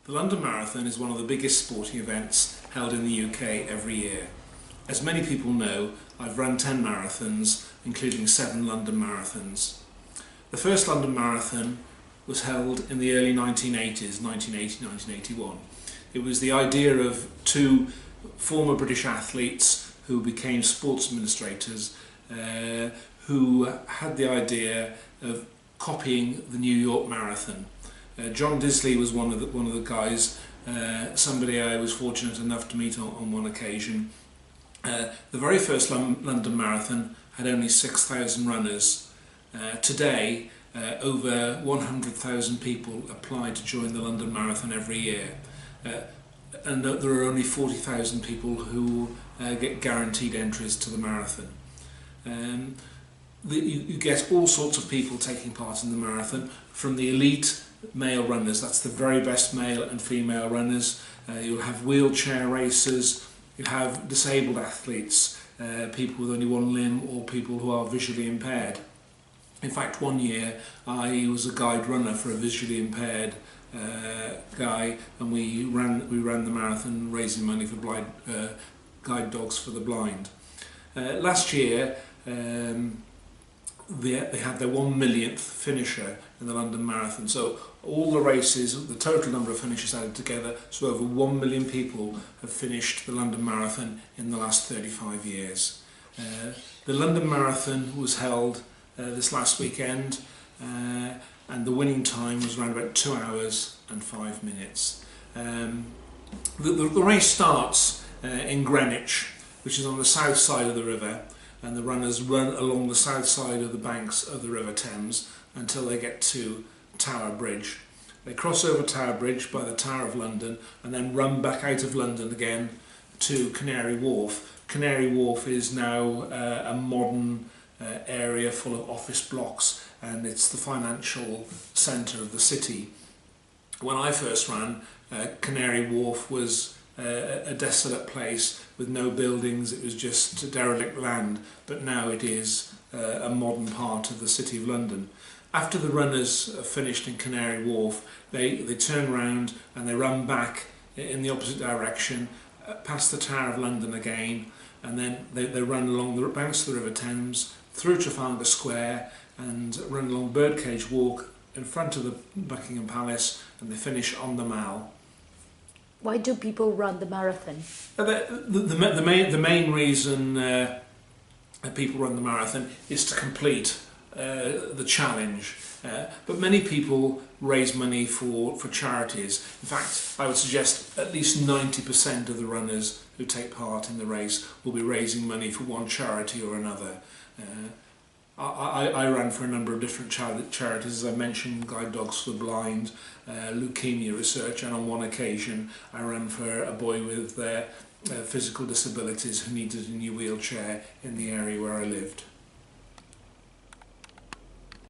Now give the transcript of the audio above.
The London Marathon is one of the biggest sporting events held in the UK every year. As many people know, I've run 10 marathons, including 7 London marathons. The first London Marathon was held in the early 1980s, 1980-1981. It was the idea of two former British athletes who became sports administrators who had the idea of copying the New York Marathon. John Disley was one of the guys, somebody I was fortunate enough to meet on one occasion. The very first London Marathon had only 6,000 runners. Today, over 100,000 people apply to join the London Marathon every year. And there are only 40,000 people who get guaranteed entries to the marathon. You get all sorts of people taking part in the marathon, from the elite male runners, that's the very best male and female runners. You'll have wheelchair racers, you'll have disabled athletes, people with only one limb or people who are visually impaired. In fact, one year I was a guide runner for a visually impaired guy, and we ran the marathon raising money for blind guide dogs for the blind. Last year they had their 1 millionth finisher in the London Marathon. So all the races, the total number of finishes added together, so over 1 million people have finished the London Marathon in the last 35 years. The London Marathon was held this last weekend, and the winning time was around about 2 hours and 5 minutes. The race starts in Greenwich, which is on the south side of the river, and the runners run along the south side of the banks of the River Thames until they get to Tower Bridge. They cross over Tower Bridge by the Tower of London and then run back out of London again to Canary Wharf. Canary Wharf is now a modern area full of office blocks, and it's the financial centre of the city. When I first ran, Canary Wharf was a desolate place with no buildings. It was just derelict land, but now it is a modern part of the City of London. After the runners finished in Canary Wharf, they turn round and they run back in the opposite direction, past the Tower of London again, and then they run along the banks of the River Thames, through Trafalgar Square, and run along Birdcage Walk in front of the Buckingham Palace, and they finish on the Mall. Why do people run the marathon? The main reason that people run the marathon is to complete the challenge. But many people raise money for charities. In fact, I would suggest at least 90% of the runners who take part in the race will be raising money for one charity or another. I ran for a number of different charities, as I mentioned, Guide Dogs for the Blind, leukemia research, and on one occasion I ran for a boy with physical disabilities who needed a new wheelchair in the area where I lived.